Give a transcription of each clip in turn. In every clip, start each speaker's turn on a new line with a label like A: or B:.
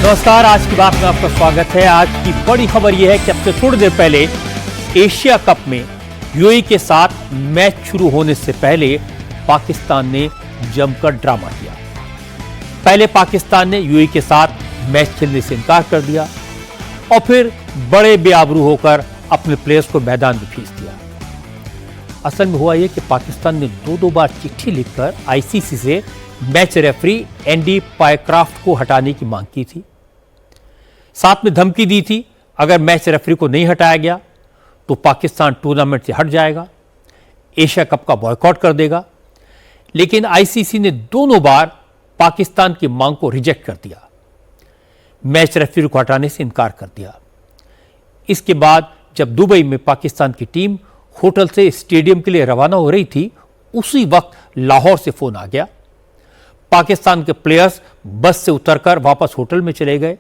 A: नमस्कार, आज की बात में आपका स्वागत है। आज की बड़ी खबर यह है कि अब से थोड़ी देर पहले एशिया कप में यूएई के साथ मैच शुरू होने से पहले पाकिस्तान ने जमकर ड्रामा किया। पहले पाकिस्तान ने यूएई के साथ मैच खेलने से इनकार कर दिया और फिर बड़े बेआबरू होकर अपने प्लेयर्स को मैदान में भेज दिया। असल में हुआ यह कि पाकिस्तान ने दो बार चिट्ठी लिखकर आईसीसी से मैच रेफरी एंडी पायक्राफ्ट को हटाने की मांग की थी। साथ में धमकी दी थी अगर मैच रेफरी को नहीं हटाया गया तो पाकिस्तान टूर्नामेंट से हट जाएगा, एशिया कप का बॉयकॉट कर देगा। लेकिन आईसीसी ने दोनों बार पाकिस्तान की मांग को रिजेक्ट कर दिया, मैच रेफरी को हटाने से इनकार कर दिया। इसके बाद जब दुबई में पाकिस्तान की टीम होटल से स्टेडियम के लिए रवाना हो रही थी, उसी वक्त लाहौर से फोन आ गया। पाकिस्तान के प्लेयर्स बस से उतरकर वापस होटल में चले गए।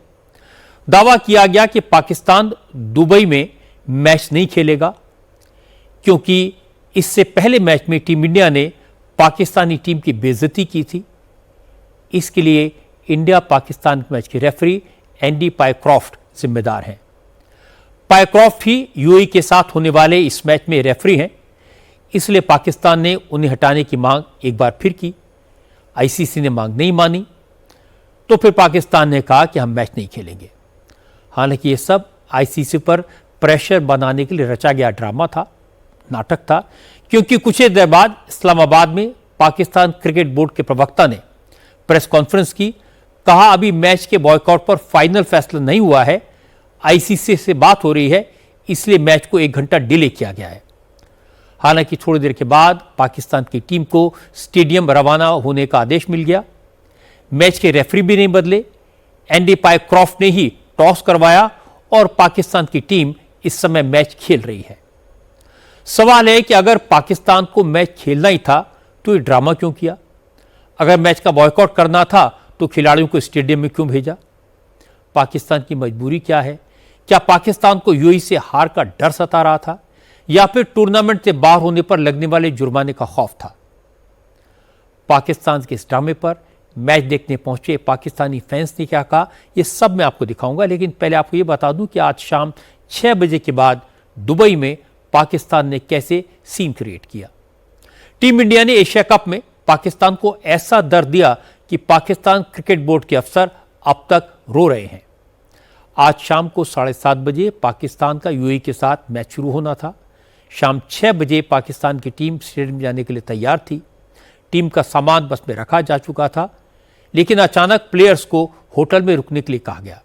A: दावा किया गया कि पाकिस्तान दुबई में मैच नहीं खेलेगा क्योंकि इससे पहले मैच में टीम इंडिया ने पाकिस्तानी टीम की बेइज्जती की थी। इसके लिए इंडिया पाकिस्तान मैच के रेफरी एंडी पायक्रॉफ्ट जिम्मेदार हैं। पायक्रॉफ्ट ही यूएई के साथ होने वाले इस मैच में रेफरी हैं, इसलिए पाकिस्तान ने उन्हें हटाने की मांग एक बार फिर की। आईसीसी ने मांग नहीं मानी तो फिर पाकिस्तान ने कहा कि हम मैच नहीं खेलेंगे। हालांकि ये सब आईसीसी पर प्रेशर बनाने के लिए रचा गया ड्रामा था, नाटक था, क्योंकि कुछ ही देर बाद इस्लामाबाद में पाकिस्तान क्रिकेट बोर्ड के प्रवक्ता ने प्रेस कॉन्फ्रेंस की। कहा अभी मैच के बॉयकॉट पर फाइनल फैसला नहीं हुआ है, आईसीसी से बात हो रही है, इसलिए मैच को 1 घंटा डिले किया गया है। हालांकि थोड़ी देर के बाद पाकिस्तान की टीम को स्टेडियम रवाना होने का आदेश मिल गया। मैच के रेफरी भी नहीं बदले, एंडी पायक्रॉफ्ट ने ही टॉस करवाया और पाकिस्तान की टीम इस समय मैच खेल रही है। सवाल है कि अगर पाकिस्तान को मैच खेलना ही था तो ये ड्रामा क्यों किया? अगर मैच का बॉयकॉट करना था तो खिलाड़ियों को स्टेडियम में क्यों भेजा? पाकिस्तान की मजबूरी क्या है? क्या पाकिस्तान को यूएई से हार का डर सता रहा था या फिर टूर्नामेंट से बाहर होने पर लगने वाले जुर्माने का खौफ था? पाकिस्तान के इस ड्रामे पर मैच देखने पहुंचे पाकिस्तानी फैंस ने क्या कहा, यह सब मैं आपको दिखाऊंगा। लेकिन पहले आपको यह बता दूं कि आज शाम 6 बजे के बाद दुबई में पाकिस्तान ने कैसे सीन क्रिएट किया। टीम इंडिया ने एशिया कप में पाकिस्तान को ऐसा दर्द दिया कि पाकिस्तान क्रिकेट बोर्ड के अफसर अब तक रो रहे हैं। आज शाम को 7:30 बजे पाकिस्तान का यूएई के साथ मैच शुरू होना था। शाम 6 बजे पाकिस्तान की टीम स्टेडियम जाने के लिए तैयार थी। टीम का सामान बस में रखा जा चुका था, लेकिन अचानक प्लेयर्स को होटल में रुकने के लिए कहा गया।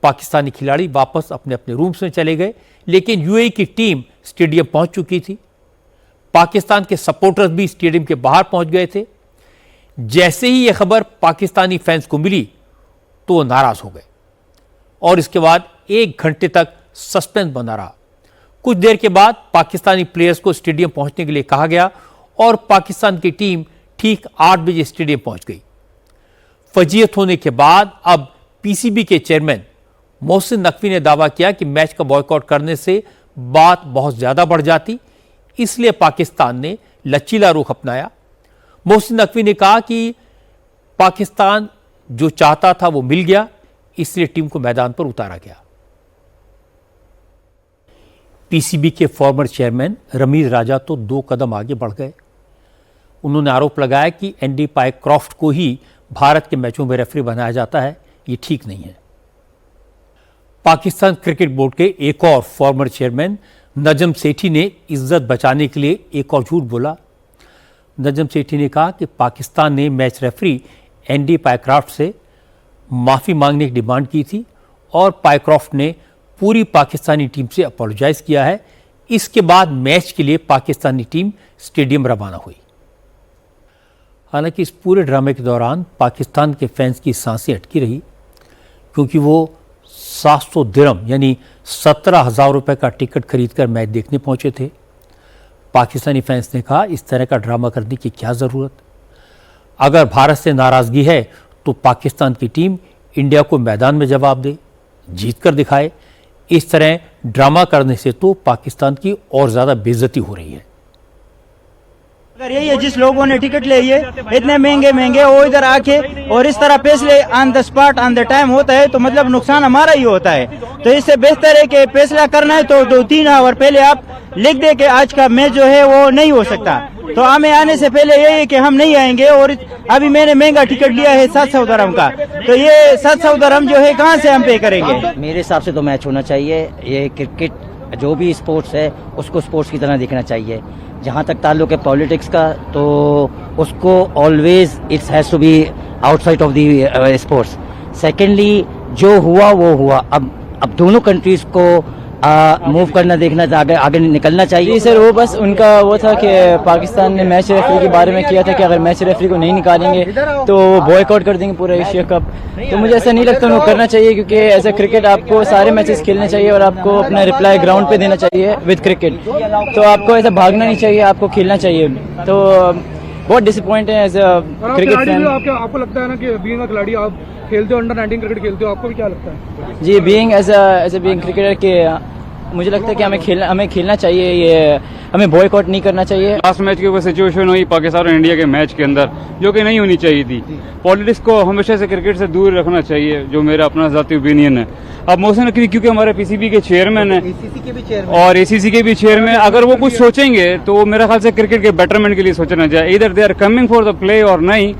A: पाकिस्तानी खिलाड़ी वापस अपने अपने रूम्स में चले गए, लेकिन यूएई की टीम स्टेडियम पहुंच चुकी थी। पाकिस्तान के सपोर्टर्स भी स्टेडियम के बाहर पहुंच गए थे। जैसे ही यह खबर पाकिस्तानी फैंस को मिली तो वो नाराज हो गए और इसके बाद 1 घंटे तक सस्पेंस बना रहा। कुछ देर के बाद पाकिस्तानी प्लेयर्स को स्टेडियम पहुंचने के लिए कहा गया और पाकिस्तान की टीम ठीक 8 बजे स्टेडियम पहुंच गई। फजीयत होने के बाद अब पीसीबी के चेयरमैन मोहसिन नकवी ने दावा किया कि मैच का बॉयकॉट करने से बात बहुत ज्यादा बढ़ जाती, इसलिए पाकिस्तान ने लचीला रुख अपनाया। मोहसिन नकवी ने कहा कि पाकिस्तान जो चाहता था वो मिल गया, इसलिए टीम को मैदान पर उतारा गया। पीसीबी के फॉर्मर चेयरमैन रमीज राजा तो 2 कदम आगे बढ़ गए। उन्होंने आरोप लगाया कि एंडी पायक्रॉफ्ट को ही भारत के मैचों में रेफरी बनाया जाता है, ये ठीक नहीं है। पाकिस्तान क्रिकेट बोर्ड के एक और फॉर्मर चेयरमैन नजम सेठी ने इज्जत बचाने के लिए एक और झूठ बोला। नजम सेठी ने कहा कि पाकिस्तान ने मैच रेफरी एंडी पायक्रॉफ्ट से माफ़ी मांगने की डिमांड की थी और पायक्रॉफ्ट ने पूरी पाकिस्तानी टीम से अपोलोजाइज किया है। इसके बाद मैच के लिए पाकिस्तानी टीम स्टेडियम रवाना हुई। हालांकि इस पूरे ड्रामे के दौरान पाकिस्तान के फैंस की सांसें अटकी रही, क्योंकि वो 700 दिरहम यानी 17,000 रुपये का टिकट खरीदकर मैच देखने पहुंचे थे। पाकिस्तानी फैंस ने कहा इस तरह का ड्रामा करने की क्या ज़रूरत? अगर भारत से नाराज़गी है तो पाकिस्तान की टीम इंडिया को मैदान में जवाब दे, जीत कर दिखाए। इस तरह ड्रामा करने से तो पाकिस्तान की और ज़्यादा बेइज्जती हो रही है।
B: अगर यही है जिस लोगों ने टिकट ले ये इतने महंगे महंगे वो इधर आके और इस तरह फैसले on the spot on the time होता है तो मतलब नुकसान हमारा ही होता है। तो इससे बेहतर है कि फैसला करना है तो 2-3 आवर पहले आप लिख दे कि आज का मैच जो है वो नहीं हो सकता। तो हमें आने से पहले यही है कि हम नहीं आएंगे। और अभी मैंने महंगा टिकट लिया है 700 दरहम का, तो ये 700 दरहम जो है कहाँ से हम पे करेंगे।
C: मेरे हिसाब से तो मैच होना चाहिए। ये क्रिकेट जो भी स्पोर्ट्स है उसको स्पोर्ट्स की तरह देखना चाहिए। जहाँ तक ताल्लुक है पॉलिटिक्स का तो उसको always it's has to be outside of the sports. Secondly जो हुआ वो हुआ। अब दोनों कंट्रीज को मूव करना देखना आगे निकलना चाहिए।
D: जी सर, वो बस उनका वो था कि पाकिस्तान ने मैच रेफरी के बारे में किया था कि अगर मैच रेफरी को नहीं निकालेंगे तो वो बॉयकॉट कर देंगे पूरा एशिया कप। तो मुझे ऐसा नहीं लगता उनको करना चाहिए, क्योंकि एज ए क्रिकेट आपको सारे मैचेस खेलने चाहिए और आपको अपना रिप्लाई ग्राउंड पे देना चाहिए विद क्रिकेट। तो आपको ऐसा भागना नहीं चाहिए, आपको खेलना चाहिए। तो बहुत डिसअपॉइंट है एज अ क्रिकेट फैन।
E: आपको लगता है ना कि बीइंग अ खिलाड़ी आप खेलते हो, अंडर 19 क्रिकेट खेलते हो, आपको भी क्या लगता है?
D: जी, being as a being cricketer के मुझे लगता है कि हमें खेलना चाहिए, ये हमें बॉयकॉट नहीं करना चाहिए।
F: लास्ट मैच की वो सिचुएशन हुई पाकिस्तान और इंडिया के मैच के अंदर जो कि नहीं होनी चाहिए थी। पॉलिटिक्स को हमेशा से क्रिकेट से दूर रखना चाहिए, जो मेरा अपना ज़ाती ओपिनियन है। अब मोहसिन नकवी क्योंकि हमारे पीसीबी के चेयरमैन है और एसीसी के भी चेयरमैन, अगर वो कुछ सोचेंगे तो वो मेरा ख्याल से क्रिकेट के बेटरमेंट के लिए सोचना चाहिए। इधर they are coming for the play और नहीं,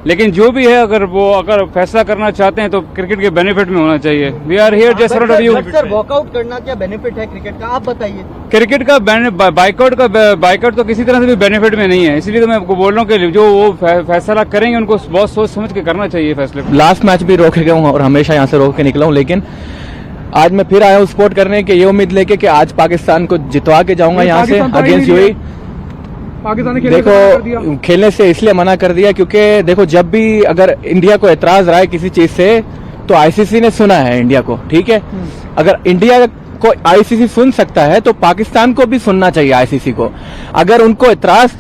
F: लेकिन जो भी है अगर फैसला करना चाहते हैं तो क्रिकेट के बेनिफिट में होना चाहिए। We are here just for you.
G: Sir, walkout करना क्या बेनिफिट है क्रिकेट का, आप बताइए।
F: क्रिकेट का बाइकआउट तो किसी तरह से भी बेनिफिट में नहीं है, इसलिए तो मैं आपको बोल रहा हूँ कि जो वो फैसला करेंगे उनको बहुत सोच समझ के करना चाहिए फैसले।
H: लास्ट मैच भी रोक गया हूँ और हमेशा यहाँ से रोक के निकला हूँ, लेकिन आज मैं फिर आया हूँ सपोर्ट करने के ये उम्मीद लेके कि आज पाकिस्तान को जितवा के जाऊंगा यहाँ से अगेंस्ट यूएई।
E: पाकिस्तान
H: देखो खेलने से इसलिए मना कर दिया क्योंकि देखो जब भी अगर इंडिया को एतराज रहा है किसी चीज से तो आईसीसी ने सुना है इंडिया को, ठीक है। अगर इंडिया को आईसीसी सुन सकता है तो पाकिस्तान को भी सुनना चाहिए आईसीसी को। अगर उनको एतराज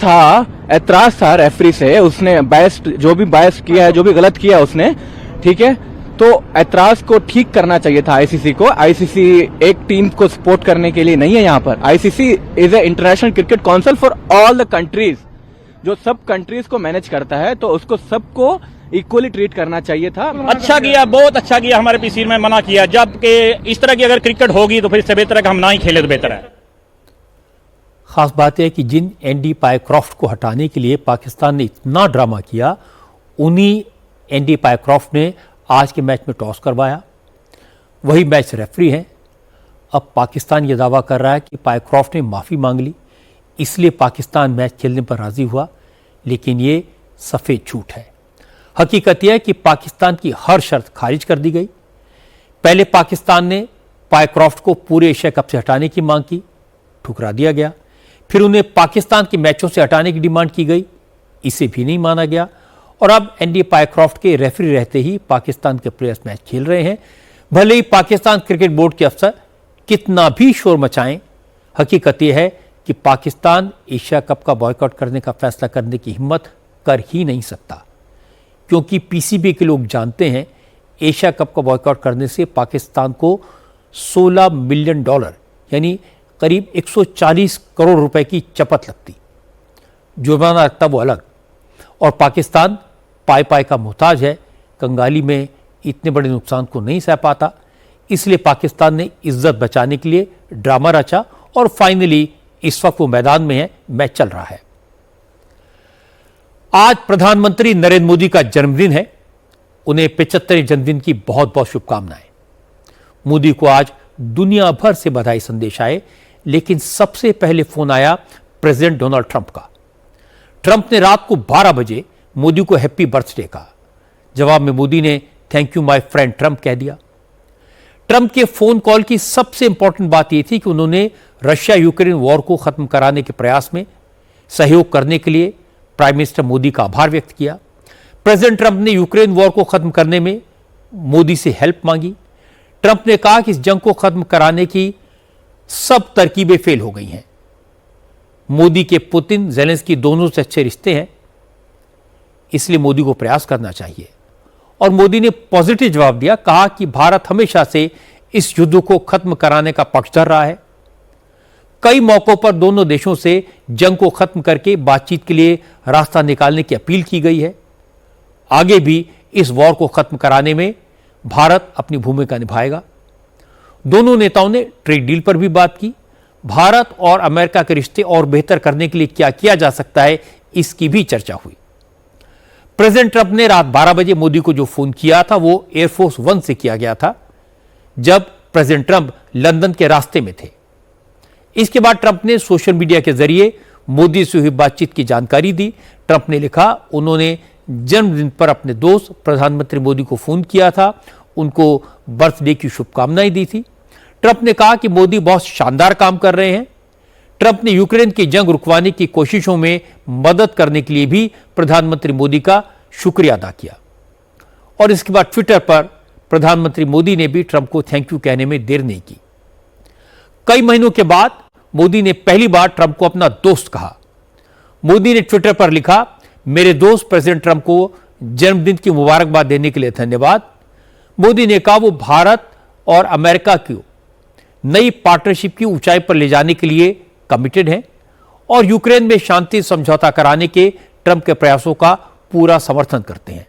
H: था रेफरी से, उसने जो भी बायस किया है, जो भी गलत किया उसने, ठीक है, तो ऐतराज को ठीक करना चाहिए था आईसीसी को। आईसीसी एक टीम को सपोर्ट करने के लिए नहीं है यहाँ पर। ICC is a international cricket council for all the countries, जो सब कंट्रीज को मैनेज करता है, तो उसको सबको इक्वली ट्रीट करना चाहिए था।
I: अच्छा किया, बहुत अच्छा किया हमारे पीसीबी में मना किया। जबकि इस तरह की अगर क्रिकेट होगी तो फिर इससे बेहतर है कि हम ना ही खेले तो बेहतर है।
A: खास बात है कि जिन एंडी पायक्रॉफ्ट को हटाने के लिए पाकिस्तान ने इतना ड्रामा किया, उन्हीं एंडी पायक्रॉफ्ट ने आज के मैच में टॉस करवाया, वही मैच रेफरी हैं। अब पाकिस्तान ये दावा कर रहा है कि पायक्रॉफ्ट ने माफ़ी मांग ली, इसलिए पाकिस्तान मैच खेलने पर राज़ी हुआ, लेकिन ये सफ़ेद झूठ है। हकीकत यह है कि पाकिस्तान की हर शर्त खारिज कर दी गई। पहले पाकिस्तान ने पायक्रॉफ्ट को पूरे एशिया कप से हटाने की मांग की, ठुकरा दिया गया। फिर उन्हें पाकिस्तान के मैचों से हटाने की डिमांड की गई, इसे भी नहीं माना गया। और अब एंडी पायक्रॉफ्ट के रेफरी रहते ही पाकिस्तान के प्लेयर्स मैच खेल रहे हैं। भले ही पाकिस्तान क्रिकेट बोर्ड के अफसर कितना भी शोर मचाएं, हकीकत यह है कि पाकिस्तान एशिया कप का बॉयकॉट करने का फैसला करने की हिम्मत कर ही नहीं सकता, क्योंकि पीसीबी के लोग जानते हैं एशिया कप का बॉयकॉट करने से पाकिस्तान को $16 मिलियन यानी करीब 140 करोड़ रुपए की चपत लगती। जुर्माना लगता वो अलग। और पाकिस्तान पाई का मोहताज है, कंगाली में इतने बड़े नुकसान को नहीं सह पाता, इसलिए पाकिस्तान ने इज्जत बचाने के लिए ड्रामा रचा और फाइनली इस वक्त वो मैदान में है, मैच चल रहा है। आज प्रधानमंत्री नरेंद्र मोदी का जन्मदिन है, उन्हें 75वें जन्मदिन की बहुत बहुत शुभकामनाएं। मोदी को आज दुनिया भर से बधाई संदेश आए, लेकिन सबसे पहले फोन आया प्रेसिडेंट डोनाल्ड ट्रंप का। ट्रंप ने रात को 12 बजे मोदी को हैप्पी बर्थडे कहा। जवाब में मोदी ने thank you my friend Trump कह दिया। ट्रंप के फोन कॉल की सबसे इंपॉर्टेंट बात यह थी कि उन्होंने रशिया यूक्रेन वॉर को खत्म कराने के प्रयास में सहयोग करने के लिए प्राइम मिनिस्टर मोदी का आभार व्यक्त किया। प्रेसिडेंट ट्रंप ने यूक्रेन वॉर को खत्म करने में मोदी से हेल्प मांगी। ट्रंप ने कहा कि इस जंग को खत्म कराने की सब तरकीबें फेल हो गई हैं। मोदी के पुतिन ज़ेलेंस्की दोनों से अच्छे रिश्ते हैं, इसलिए मोदी को प्रयास करना चाहिए। और मोदी ने पॉजिटिव जवाब दिया, कहा कि भारत हमेशा से इस युद्ध को खत्म कराने का पक्षधर रहा है। कई मौकों पर दोनों देशों से जंग को खत्म करके बातचीत के लिए रास्ता निकालने की अपील की गई है। आगे भी इस वॉर को खत्म कराने में भारत अपनी भूमिका निभाएगा। दोनों नेताओं ने ट्रेड डील पर भी बात की। भारत और अमेरिका के रिश्ते और बेहतर करने के लिए क्या किया जा सकता है, इसकी भी चर्चा हुई। प्रेसिडेंट ट्रंप ने रात 12 बजे मोदी को जो फोन किया था वो एयरफोर्स 1 से किया गया था, जब प्रेसिडेंट ट्रंप लंदन के रास्ते में थे। इसके बाद ट्रंप ने सोशल मीडिया के जरिए मोदी से हुई बातचीत की जानकारी दी। ट्रंप ने लिखा, उन्होंने जन्मदिन पर अपने दोस्त प्रधानमंत्री मोदी को फोन किया था, उनको बर्थडे की शुभकामनाएं दी थी। ट्रंप ने कहा कि मोदी बहुत शानदार काम कर रहे हैं। ट्रंप ने यूक्रेन की जंग रुकवाने की कोशिशों में मदद करने के लिए भी प्रधानमंत्री मोदी का शुक्रिया अदा किया। और इसके बाद ट्विटर पर प्रधानमंत्री मोदी ने भी ट्रंप को थैंक यू कहने में देर नहीं की। कई महीनों के बाद मोदी ने पहली बार ट्रंप को अपना दोस्त कहा। मोदी ने ट्विटर पर लिखा, मेरे दोस्त प्रेसिडेंट ट्रंप को जन्मदिन की मुबारकबाद देने के लिए धन्यवाद। मोदी ने कहा वो भारत और अमेरिका की नई पार्टनरशिप की ऊंचाई पर ले जाने के लिए कमिटेड हैं और यूक्रेन में शांति समझौता कराने के ट्रंप के प्रयासों का पूरा समर्थन करते हैं।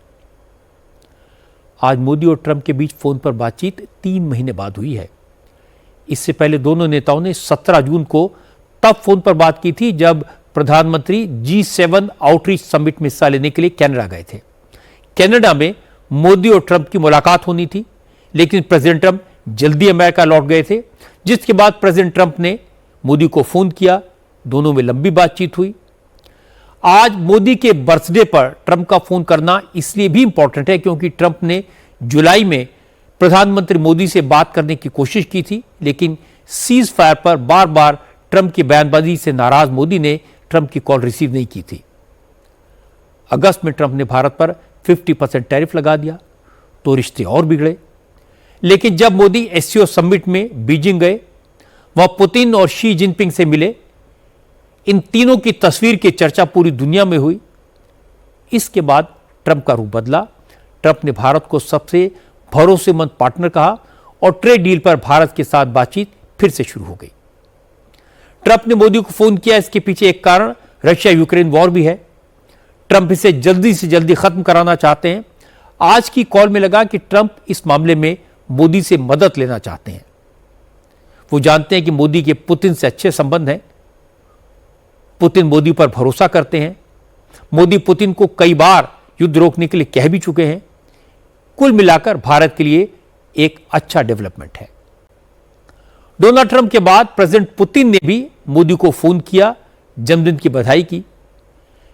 A: आज मोदी और ट्रंप के बीच फोन पर बातचीत 3 महीने बाद हुई है। इससे पहले दोनों नेताओं ने 17 जून को तब फोन पर बात की थी जब प्रधानमंत्री G7 आउटरीच समिट में हिस्सा लेने के लिए कनाडा गए थे। कनाडा में मोदी और ट्रंप की मुलाकात होनी थी, लेकिन प्रेसिडेंट ट्रंप जल्दी अमेरिका लौट गए थे, जिसके बाद प्रेसिडेंट ट्रंप ने मोदी को फोन किया। दोनों में लंबी बातचीत हुई। आज मोदी के बर्थडे पर ट्रंप का फोन करना इसलिए भी इंपॉर्टेंट है क्योंकि ट्रंप ने जुलाई में प्रधानमंत्री मोदी से बात करने की कोशिश की थी, लेकिन सीज फायर पर बार बार ट्रंप की बयानबाजी से नाराज मोदी ने ट्रंप की कॉल रिसीव नहीं की थी। अगस्त में ट्रंप ने भारत पर 50% टैरिफ लगा दिया तो रिश्ते और बिगड़े। लेकिन जब मोदी एससीओ समिट में बीजिंग गए, वह पुतिन और शी जिनपिंग से मिले, इन तीनों की तस्वीर की चर्चा पूरी दुनिया में हुई। इसके बाद ट्रंप का रूप बदला। ट्रंप ने भारत को सबसे भरोसेमंद पार्टनर कहा और ट्रेड डील पर भारत के साथ बातचीत फिर से शुरू हो गई। ट्रंप ने मोदी को फोन किया, इसके पीछे एक कारण रशिया यूक्रेन वॉर भी है। ट्रंप इसे जल्दी से जल्दी खत्म कराना चाहते हैं। आज की कॉल में लगा कि ट्रंप इस मामले में मोदी से मदद लेना चाहते हैं। वो जानते हैं कि मोदी के पुतिन से अच्छे संबंध हैं। पुतिन मोदी पर भरोसा करते हैं। मोदी पुतिन को कई बार युद्ध रोकने के लिए कह भी चुके हैं। कुल मिलाकर भारत के लिए एक अच्छा डेवलपमेंट है। डोनाल्ड ट्रंप के बाद प्रेसिडेंट पुतिन ने भी मोदी को फोन किया, जन्मदिन की बधाई की।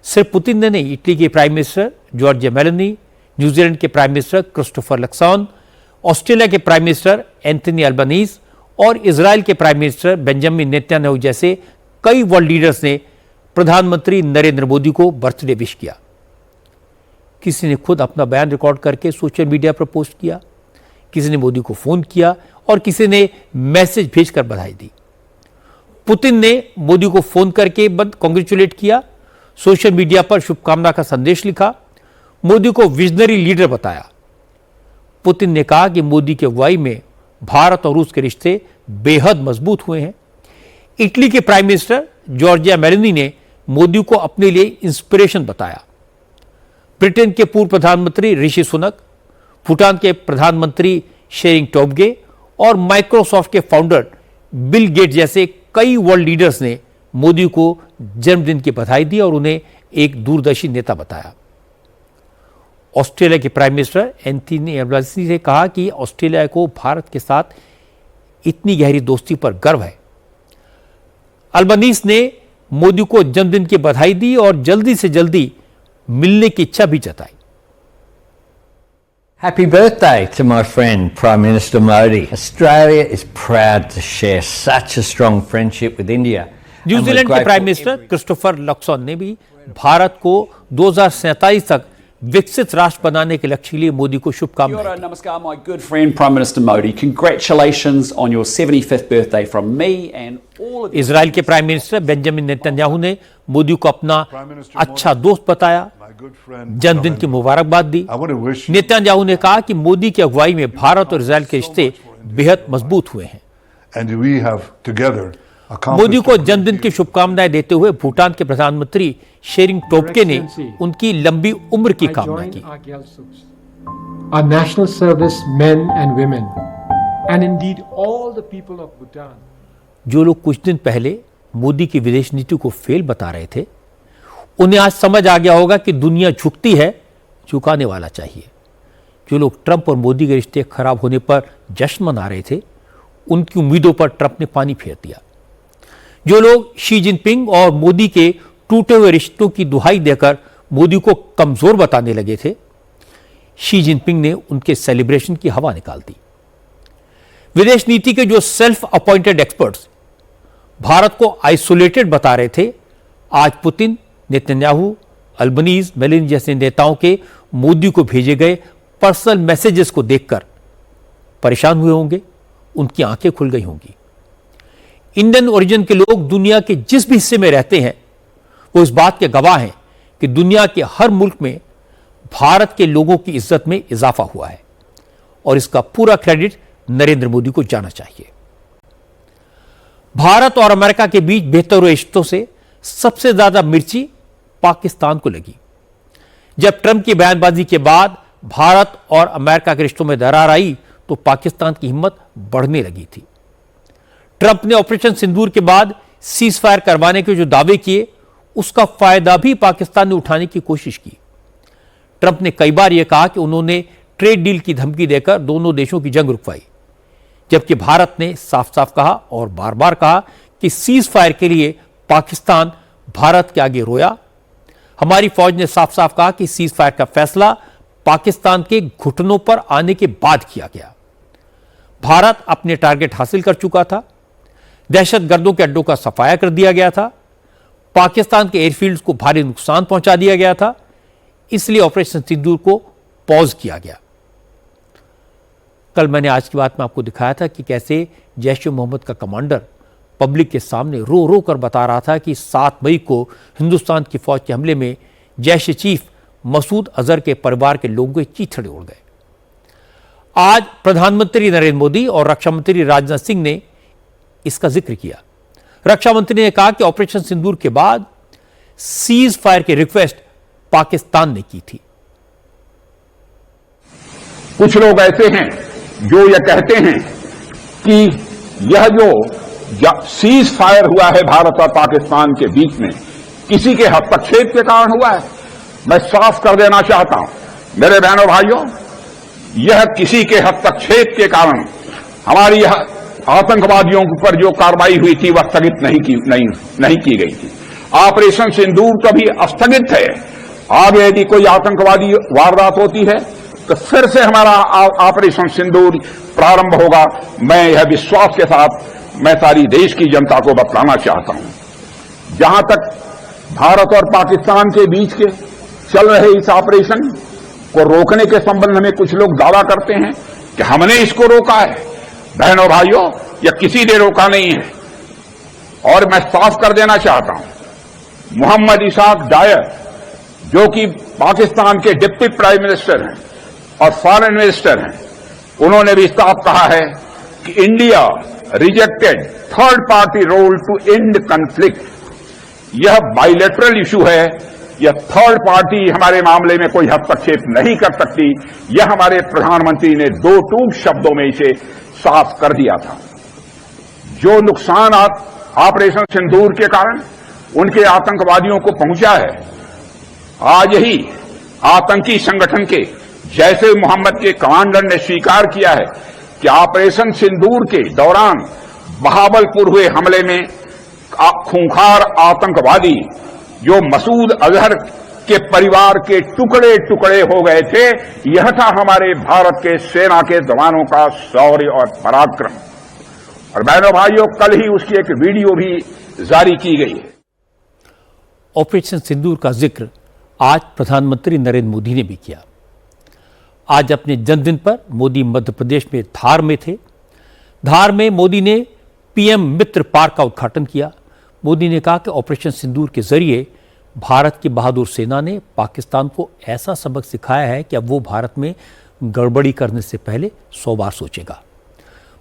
A: सिर्फ पुतिन ने नहीं, इटली के prime minister Giorgia Meloni, New Zealand के प्राइम मिनिस्टर क्रिस्टोफर लक्सॉन, ऑस्ट्रेलिया के प्राइम मिनिस्टर एंथनी अल्बनीज और इजराइल के प्राइम मिनिस्टर बेंजामिन नेतन्याहू जैसे कई वर्ल्ड लीडर्स ने प्रधानमंत्री नरेंद्र मोदी को बर्थडे विश किया। किसी ने खुद अपना बयान रिकॉर्ड करके सोशल मीडिया पर पोस्ट किया, किसी ने मोदी को फोन किया और किसी ने मैसेज भेजकर बधाई दी। पुतिन ने मोदी को फोन करके कांग्रेचुलेट किया, सोशल मीडिया पर शुभकामना का संदेश लिखा, मोदी को विजनरी लीडर बताया। पुतिन ने कहा कि मोदी के अगुवाई में भारत और रूस के रिश्ते बेहद मजबूत हुए हैं। इटली के प्राइम मिनिस्टर जॉर्जिया मेलोनी ने मोदी को अपने लिए इंस्पिरेशन बताया। ब्रिटेन के पूर्व प्रधानमंत्री ऋषि सुनक, भूटान के प्रधानमंत्री शेरिंग टोब्गे और माइक्रोसॉफ्ट के फाउंडर बिल गेट्स जैसे कई वर्ल्ड लीडर्स ने मोदी को जन्मदिन की बधाई दी और उन्हें एक दूरदर्शी नेता बताया। ऑस्ट्रेलिया के प्राइम मिनिस्टर एंथनी अल्बनीज ने कहा कि ऑस्ट्रेलिया को भारत के साथ इतनी गहरी दोस्ती पर गर्व है। अल्बनीज ने मोदी को जन्मदिन की बधाई दी और जल्दी से जल्दी मिलने की इच्छा भी जताई।
J: Happy birthday to my friend Prime Minister Modi. Australia is proud to share such a strong friendship with India.
A: New Zealand के प्राइम मिनिस्टर क्रिस्टोफर लक्सॉन ने भी भारत को 2047 तक विकसित राष्ट्र बनाने के लक्ष्य के लिए मोदी को शुभकामनाएं।
K: Namaskar, my good friend Prime Minister Modi. Congratulations on your 75th birthday from me and all of you.
A: Israel के प्राइम मिनिस्टर बेंजामिन नेतन्याहू ने मोदी को अपना अच्छा दोस्त बताया, जन्मदिन की मुबारकबाद दी। नेतन्याहू ने कहा कि मोदी की अगुवाई में भारत और इजराइल के रिश्ते बेहद मजबूत हुए हैं। मोदी को जन्मदिन की शुभकामनाएं देते हुए भूटान के प्रधानमंत्री शेरिंग टोब्गे ने उनकी लंबी उम्र की कामना की।
L: Our national service men and women and indeed all the people of Bhutan.
A: जो लोग कुछ दिन पहले मोदी की विदेश नीति को फेल बता रहे थे, उन्हें आज समझ आ गया होगा कि दुनिया झुकती है, झुकाने वाला चाहिए। जो लोग ट्रंप और मोदी के रिश्ते खराब होने पर जश्न मना रहे थे, उनकी उम्मीदों पर ट्रंप ने पानी फेर दिया। जो लोग शी जिनपिंग और मोदी के टूटे हुए रिश्तों की दुहाई देकर मोदी को कमजोर बताने लगे थे, शी जिनपिंग ने उनके सेलिब्रेशन की हवा निकाल दी। विदेश नीति के जो सेल्फ अपॉइंटेड एक्सपर्ट्स भारत को आइसोलेटेड बता रहे थे, आज पुतिन, नेतन्याहू, अल्बनीज, मेलिन जैसे नेताओं के मोदी को भेजे गए पर्सनल मैसेजेस को देखकर परेशान हुए होंगे, उनकी आंखें खुल गई होंगी। इंडियन ओरिजिन के लोग दुनिया के जिस भी हिस्से में रहते हैं, वो इस बात के गवाह हैं कि दुनिया के हर मुल्क में भारत के लोगों की इज्जत में इजाफा हुआ है और इसका पूरा क्रेडिट नरेंद्र मोदी को जाना चाहिए। भारत और अमेरिका के बीच बेहतर हुए रिश्तों से सबसे ज्यादा मिर्ची पाकिस्तान को लगी। जब ट्रंप की बयानबाजी के बाद भारत और अमेरिका के रिश्तों में दरार आई तो पाकिस्तान की हिम्मत बढ़ने लगी थी। ट्रंप ने ऑपरेशन सिंदूर के बाद सीज फायर करवाने के जो दावे किए, उसका फायदा भी पाकिस्तान ने उठाने की कोशिश की। ट्रंप ने कई बार यह कहा कि उन्होंने ट्रेड डील की धमकी देकर दोनों देशों की जंग रुकवाई, जबकि भारत ने साफ साफ कहा और बार बार कहा कि सीज फायर के लिए पाकिस्तान भारत के आगे रोया। हमारी फौज ने साफ साफ कहा कि सीज फायर का फैसला पाकिस्तान के घुटनों पर आने के बाद किया गया। भारत अपने टारगेट हासिल कर चुका था, दहशतगर्दों के अड्डों का सफाया कर दिया गया था, पाकिस्तान के एयरफील्ड्स को भारी नुकसान पहुंचा दिया गया था, इसलिए ऑपरेशन सिंदूर को पॉज किया गया। कल मैंने आज की बात में आपको दिखाया था कि कैसे जैश ए मोहम्मद का कमांडर पब्लिक के सामने रो रो कर बता रहा था कि 7 मई को हिंदुस्तान की फौज के हमले में जैश चीफ मसूद अजहर के परिवार के लोगों के चीथड़े उड़ गए। आज प्रधानमंत्री नरेंद्र मोदी और रक्षा मंत्री राजनाथ सिंह ने इसका जिक्र किया। रक्षा मंत्री ने कहा कि ऑपरेशन सिंदूर के बाद सीज फायर की रिक्वेस्ट पाकिस्तान ने की थी।
M: कुछ लोग ऐसे हैं जो यह कहते हैं कि यह जो सीज फायर हुआ है भारत और पाकिस्तान के बीच में किसी के हस्तक्षेप के कारण हुआ है। मैं साफ कर देना चाहता हूं मेरे बहनों भाइयों, यह किसी के हस्तक्षेप के कारण हमारी यह आतंकवादियों पर जो कार्रवाई हुई थी वह स्थगित नहीं की गई थी। ऑपरेशन सिंदूर कभी स्थगित है। आगे यदि कोई आतंकवादी वारदात होती है तो फिर से हमारा ऑपरेशन सिंदूर प्रारंभ होगा। मैं यह विश्वास के साथ मैं सारी देश की जनता को बतलाना चाहता हूं। जहां तक भारत और पाकिस्तान के बीच के चल रहे इस ऑपरेशन को रोकने के संबंध में कुछ लोग दावा करते हैं कि हमने इसको रोका है। बहनों भाइयों, यह किसी ने रोका नहीं है। और मैं साफ कर देना चाहता हूं, मोहम्मद इसाक डायर जो कि पाकिस्तान के डिप्टी प्राइम मिनिस्टर हैं और फॉरेन मिनिस्टर हैं, उन्होंने भी साफ कहा है कि India rejected third party role to end conflict. यह बाइलेटरल इशू है, यह थर्ड पार्टी हमारे मामले में कोई हस्तक्षेप नहीं कर सकती। यह हमारे प्रधानमंत्री ने 2 टूक शब्दों में इसे साफ कर दिया था। जो नुकसान ऑपरेशन सिंदूर के कारण उनके आतंकवादियों को पहुंचा है, आज ही आतंकी संगठन के जैश ए मोहम्मद के कमांडर ने स्वीकार किया है कि ऑपरेशन सिंदूर के दौरान बहावलपुर हुए हमले में खूंखार आतंकवादी जो मसूद अजहर के परिवार के टुकड़े टुकड़े हो गए थे, यह था हमारे भारत के सेना के जवानों का शौर्य और पराक्रम। और बहनों भाइयों, कल ही उसकी एक वीडियो भी जारी की गई है।
A: ऑपरेशन सिंदूर का जिक्र आज प्रधानमंत्री नरेंद्र मोदी ने भी किया। आज अपने जन्मदिन पर मोदी मध्य प्रदेश में धार में थे। धार में मोदी ने पीएम मित्र पार्क का उद्घाटन किया। मोदी ने कहा कि ऑपरेशन सिंदूर के जरिए भारत की बहादुर सेना ने पाकिस्तान को ऐसा सबक सिखाया है कि अब वो भारत में गड़बड़ी करने से पहले 100 बार सोचेगा।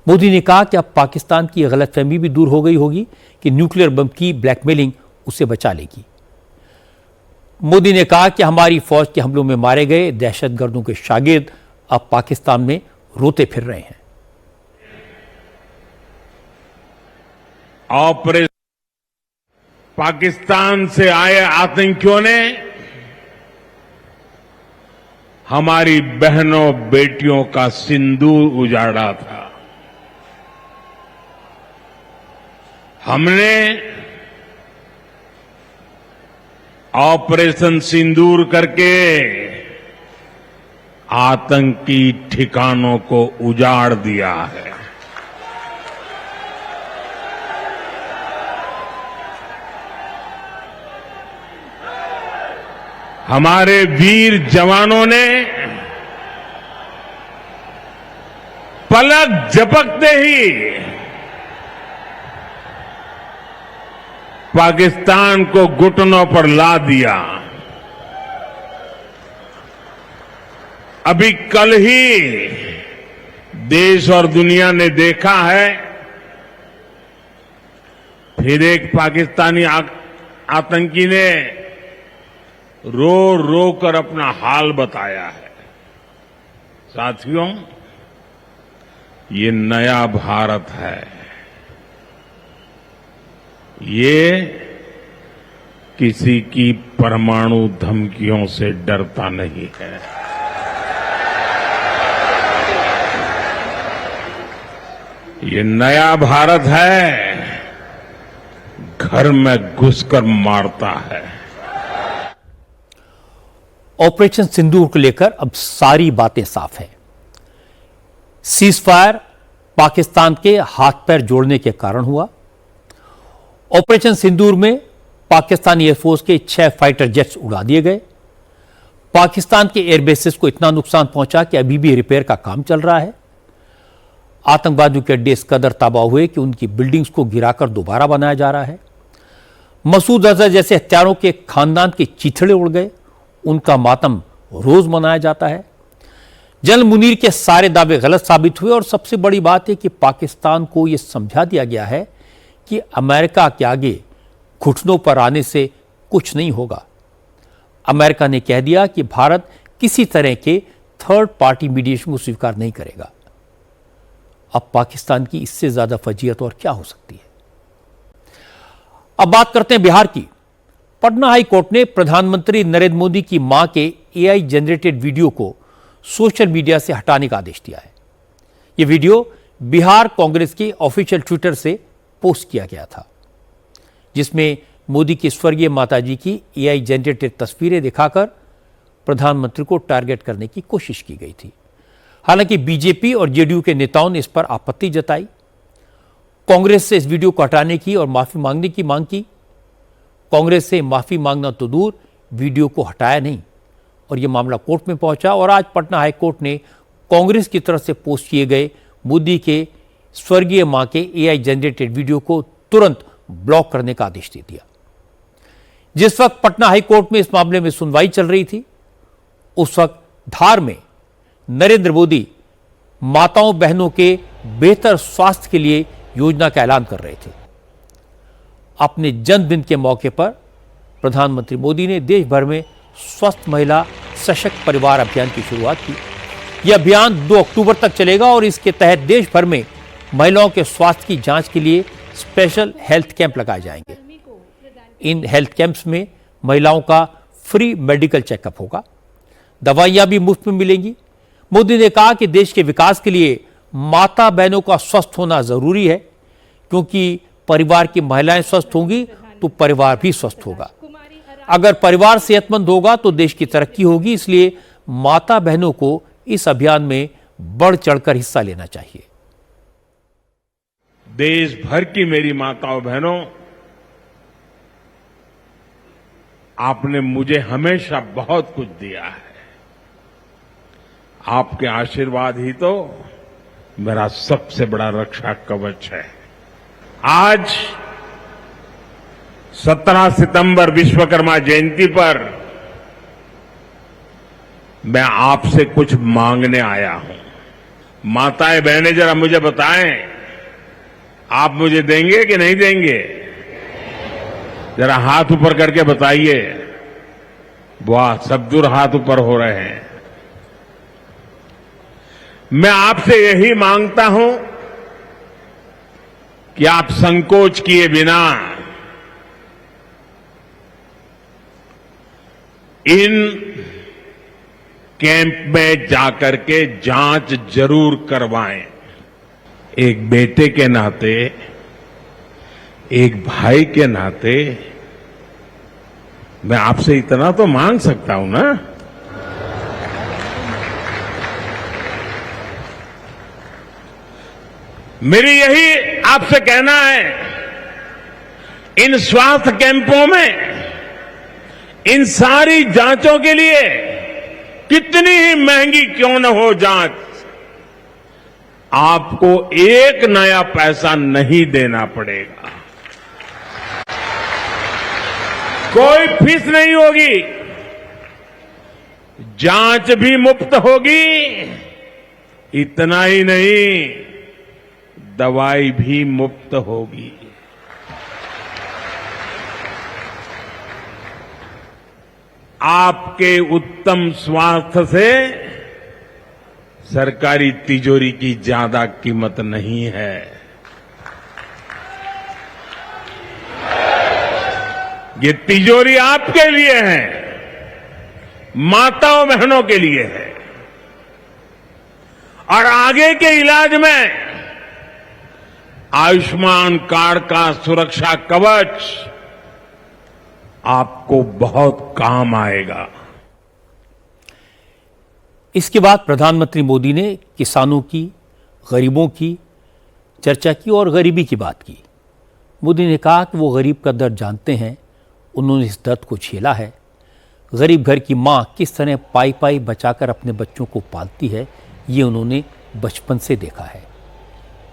A: मोदी ने कहा कि अब पाकिस्तान की गलतफहमी भी दूर हो गई होगी कि न्यूक्लियर बम की ब्लैकमेलिंग उसे बचा लेगी। मोदी ने कहा कि हमारी फौज के हमलों में मारे गए दहशतगर्दों के शागिर्द अब पाकिस्तान में रोते फिर रहे हैं।
M: ऑपरेशन पाकिस्तान से आए आतंकियों ने हमारी बहनों बेटियों का सिंदूर उजाड़ा था। हमने ऑपरेशन सिंदूर करके आतंकी ठिकानों को उजाड़ दिया है। हमारे वीर जवानों ने पलक झपकते ही पाकिस्तान को घुटनों पर ला दिया। अभी कल ही देश और दुनिया ने देखा है, फिर एक पाकिस्तानी आतंकी ने रो रो कर अपना हाल बताया है। साथियों, ये नया भारत है। ये किसी की परमाणु धमकियों से डरता नहीं है। ये नया भारत है, घर में घुसकर मारता है।
A: ऑपरेशन सिंदूर को लेकर अब सारी बातें साफ हैं। सीजफायर पाकिस्तान के हाथ पैर जोड़ने के कारण हुआ। ऑपरेशन सिंदूर में पाकिस्तानी एयरफोर्स के 6 फाइटर जेट्स उड़ा दिए गए। पाकिस्तान के एयरबेसेस को इतना नुकसान पहुंचा कि अभी भी रिपेयर का काम चल रहा है। आतंकवादियों के अड्डे इस कदर तबाह हुए कि उनकी बिल्डिंग्स को गिराकर दोबारा बनाया जा रहा है। मसूद अजहर जैसे हत्यारों के खानदान के चीथड़े उड़ गए, उनका मातम रोज मनाया जाता है। जनरल मुनीर के सारे दावे गलत साबित हुए और सबसे बड़ी बात है कि पाकिस्तान को यह समझा दिया गया है कि अमेरिका के आगे घुटनों पर आने से कुछ नहीं होगा। अमेरिका ने कह दिया कि भारत किसी तरह के थर्ड पार्टी मीडिएशन को स्वीकार नहीं करेगा। अब पाकिस्तान की इससे ज्यादा फजीहत और क्या हो सकती है। अब बात करते हैं बिहार की। पटना हाई कोर्ट ने प्रधानमंत्री नरेंद्र मोदी की मां के एआई जनरेटेड वीडियो को सोशल मीडिया से हटाने का आदेश दिया है। यह वीडियो बिहार कांग्रेस के ऑफिशियल ट्विटर से पोस्ट किया गया था, जिसमें मोदी की स्वर्गीय माताजी की एआई जनरेटेड तस्वीरें दिखाकर प्रधानमंत्री को टारगेट करने की कोशिश की गई थी। हालांकि बीजेपी और जेडीयू के नेताओं ने इस पर आपत्ति जताई, कांग्रेस से इस वीडियो को हटाने की और माफी मांगने की मांग की। कांग्रेस से माफी मांगना तो दूर, वीडियो को हटाया नहीं और यह मामला कोर्ट में पहुंचा और आज पटना हाई कोर्ट ने कांग्रेस की तरफ से पोस्ट किए गए मोदी के स्वर्गीय मां के एआई जनरेटेड वीडियो को तुरंत ब्लॉक करने का आदेश दे दिया। जिस वक्त पटना हाई कोर्ट में इस मामले में सुनवाई चल रही थी, उस वक्त धार में नरेंद्र मोदी माताओं बहनों के बेहतर स्वास्थ्य के लिए योजना का ऐलान कर रहे थे। अपने जन्मदिन के मौके पर प्रधानमंत्री मोदी ने देश भर में स्वस्थ महिला सशक्त परिवार अभियान की शुरुआत की। यह अभियान 2 अक्टूबर तक चलेगा और इसके तहत देश भर में महिलाओं के स्वास्थ्य की जांच के लिए स्पेशल हेल्थ कैंप लगाए जाएंगे। इन हेल्थ कैंप्स में महिलाओं का फ्री मेडिकल चेकअप होगा, दवाइयां भी मुफ्त में मिलेंगी। मोदी ने कहा कि देश के विकास के लिए माता बहनों का स्वस्थ होना जरूरी है, क्योंकि परिवार की महिलाएं स्वस्थ होंगी तो परिवार भी स्वस्थ होगा। अगर परिवार सेहतमंद होगा तो देश की तरक्की होगी। इसलिए माता बहनों को इस अभियान में बढ़ चढ़कर हिस्सा लेना चाहिए।
M: देश भर की मेरी माताओं बहनों, आपने मुझे हमेशा बहुत कुछ दिया है। आपके आशीर्वाद ही तो मेरा सबसे बड़ा रक्षा कवच है। आज 17 सितंबर विश्वकर्मा जयंती पर मैं आपसे कुछ मांगने आया हूं। माताएं बहनें जरा मुझे बताएं, आप मुझे देंगे कि नहीं देंगे? जरा हाथ ऊपर करके बताइए। वाह, सब दूर हाथ ऊपर हो रहे हैं। मैं आपसे यही मांगता हूं कि आप संकोच किए बिना इन कैंप में जाकर के जांच जरूर करवाएं। एक बेटे के नाते, एक भाई के नाते मैं आपसे इतना तो मांग सकता हूं ना। मेरी यही आपसे कहना है, इन स्वास्थ्य कैंपों में इन सारी जांचों के लिए कितनी ही महंगी क्यों न हो जांच, आपको एक नया पैसा नहीं देना पड़ेगा। कोई फीस नहीं होगी, जांच भी मुफ्त होगी, इतना ही नहीं, दवाई भी मुफ्त होगी। आपके उत्तम स्वास्थ्य से सरकारी तिजोरी की ज्यादा कीमत नहीं है। ये तिजोरी आपके लिए है, माताओं बहनों के लिए है, और आगे के इलाज में आयुष्मान कार्ड का सुरक्षा कवच आपको बहुत काम आएगा।
A: इसके बाद प्रधानमंत्री मोदी ने किसानों की, गरीबों की चर्चा की और गरीबी की बात की। मोदी ने कहा कि वो गरीब का दर्द जानते हैं, उन्होंने इस दर्द को झेला है। गरीब घर की माँ किस तरह पाई पाई बचाकर अपने बच्चों को पालती है, ये उन्होंने बचपन से देखा है।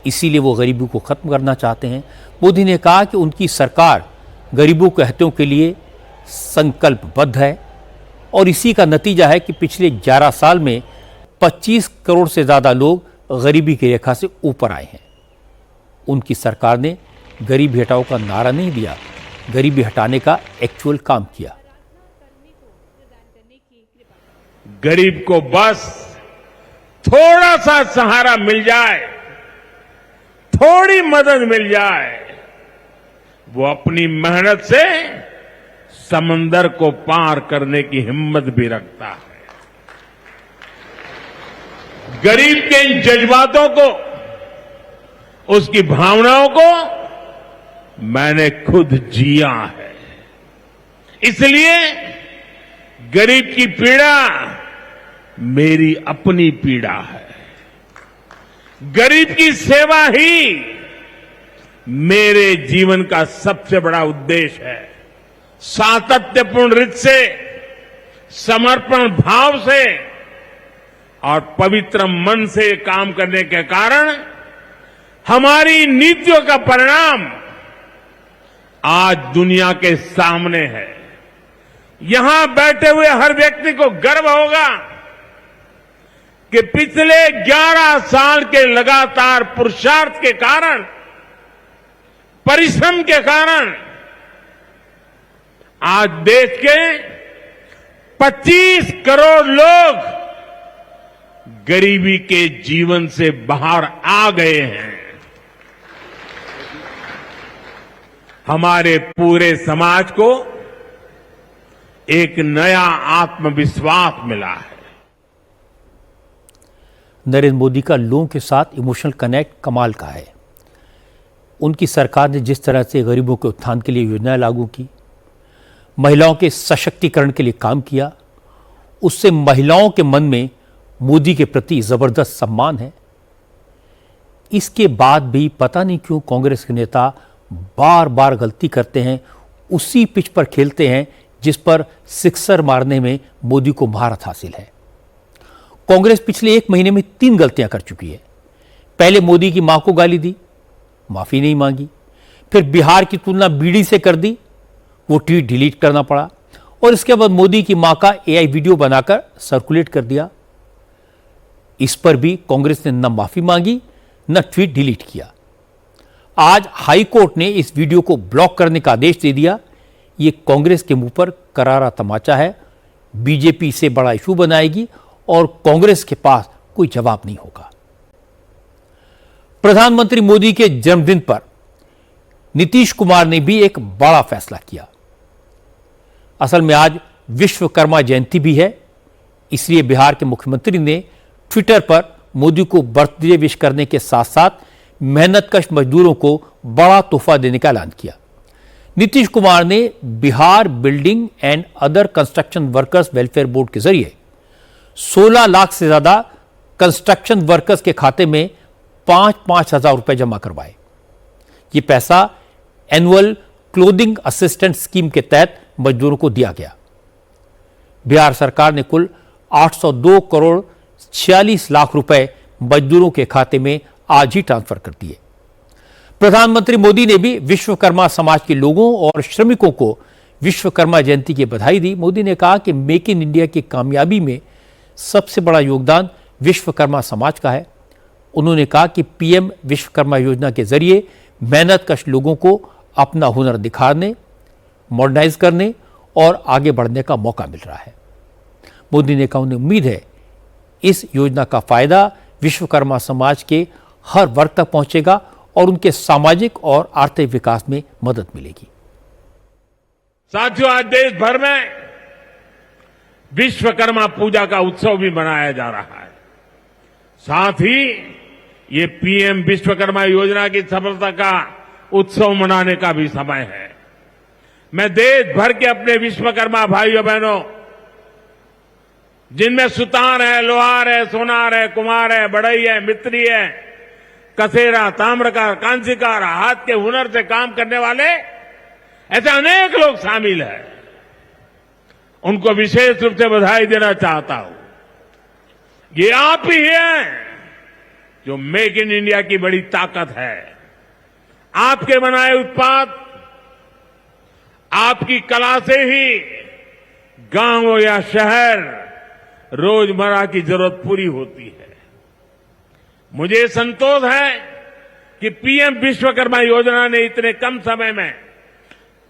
A: इसीलिए वो गरीबी को ख़त्म करना चाहते हैं। मोदी ने कहा कि उनकी सरकार गरीबों के हितों के लिए संकल्पबद्ध है और इसी का नतीजा है कि पिछले 11 साल में 25 करोड़ से ज़्यादा लोग गरीबी की रेखा से ऊपर आए हैं। उनकी सरकार ने गरीबी हटाओ का नारा नहीं दिया, गरीबी हटाने का एक्चुअल काम किया।
M: गरीब को बस थोड़ा सा सहारा मिल जाए, थोड़ी मदद मिल जाए, वो अपनी मेहनत से समंदर को पार करने की हिम्मत भी रखता है। गरीब के इन जज्बातों को, उसकी भावनाओं को मैंने खुद जिया है। इसलिए गरीब की पीड़ा मेरी अपनी पीड़ा है। गरीब की सेवा ही मेरे जीवन का सबसे बड़ा उद्देश्य है। सातत्यपूर्ण रीत से, समर्पण भाव से और पवित्र मन से काम करने के कारण हमारी नीतियों का परिणाम आज दुनिया के सामने है। यहां बैठे हुए हर व्यक्ति को गर्व होगा कि पिछले 11 साल के लगातार पुरुषार्थ के कारण, परिश्रम के कारण आज देश के 25 करोड़ लोग गरीबी के जीवन से बाहर आ गए हैं। हमारे पूरे समाज को एक नया आत्मविश्वास मिला है।
A: नरेंद्र मोदी का लोगों के साथ इमोशनल कनेक्ट कमाल का है। उनकी सरकार ने जिस तरह से गरीबों के उत्थान के लिए योजनाएं लागू की, महिलाओं के सशक्तिकरण के लिए काम किया, उससे महिलाओं के मन में मोदी के प्रति जबरदस्त सम्मान है। इसके बाद भी पता नहीं क्यों कांग्रेस के नेता बार बार गलती करते हैं, उसी पिच पर खेलते हैं जिस पर सिक्सर मारने में मोदी को महारत हासिल है। कांग्रेस पिछले 1 महीने में 3 गलतियां कर चुकी है। पहले मोदी की मां को गाली दी, माफी नहीं मांगी। फिर बिहार की तुलना बीड़ी से कर दी, वो ट्वीट डिलीट करना पड़ा। और इसके बाद मोदी की मां का AI वीडियो बनाकर सर्कुलेट कर दिया। इस पर भी कांग्रेस ने न माफी मांगी न ट्वीट डिलीट किया। आज हाई कोर्ट ने इस वीडियो को ब्लॉक करने का आदेश दे दिया। ये कांग्रेस के मुंह पर करारा तमाचा है। बीजेपी इसे बड़ा इशू बनाएगी और कांग्रेस के पास कोई जवाब नहीं होगा। प्रधानमंत्री मोदी के जन्मदिन पर नीतीश कुमार ने भी एक बड़ा फैसला किया। असल में आज विश्वकर्मा जयंती भी है, इसलिए बिहार के मुख्यमंत्री ने ट्विटर पर मोदी को बर्थडे विश करने के साथ साथ मेहनतकश मजदूरों को बड़ा तोहफा देने का ऐलान किया। नीतीश कुमार ने Bihar building and other construction workers welfare board के जरिए 16 लाख से ज्यादा कंस्ट्रक्शन वर्कर्स के खाते में 5-5 हजार रुपए जमा करवाए। ये पैसा एनुअल क्लोथिंग असिस्टेंट स्कीम के तहत मजदूरों को दिया गया। बिहार सरकार ने कुल 802 करोड़ 46 लाख रुपए मजदूरों के खाते में आज ही ट्रांसफर कर दिए। प्रधानमंत्री मोदी ने भी विश्वकर्मा समाज के लोगों और श्रमिकों को विश्वकर्मा जयंती की बधाई दी। मोदी ने कहा कि मेक इन इंडिया की कामयाबी में सबसे बड़ा योगदान विश्वकर्मा समाज का है। उन्होंने कहा कि पीएम विश्वकर्मा योजना के जरिए मेहनतकश लोगों को अपना हुनर दिखाने, मॉडर्नाइज करने और आगे बढ़ने का मौका मिल रहा है। मोदी ने कहा उन्हें उम्मीद है इस योजना का फायदा विश्वकर्मा समाज के हर वर्ग तक पहुंचेगा और उनके सामाजिक और आर्थिक विकास में मदद मिलेगी।
N: साथियों, आज देश भर में विश्वकर्मा पूजा का उत्सव भी मनाया जा रहा है। साथ ही ये पीएम विश्वकर्मा योजना की सफलता का उत्सव मनाने का भी समय है। मैं देश भर के अपने विश्वकर्मा भाइयों बहनों, जिनमें सुतार है, लोहार है, सोनार है, कुम्हार है, बढ़ई है, मिस्त्री है, कसेरा, ताम्रकार, कांसीकार, हाथ के हुनर से काम करने वाले ऐसे अनेक लोग शामिल हैं, उनको विशेष रूप से बधाई देना चाहता हूं। ये आप ही हैं जो मेक इन इंडिया की बड़ी ताकत है। आपके बनाए उत्पाद, आपकी कला से ही गांव या शहर रोजमर्रा की जरूरत पूरी होती है। मुझे संतोष है कि पीएम विश्वकर्मा योजना ने इतने कम समय में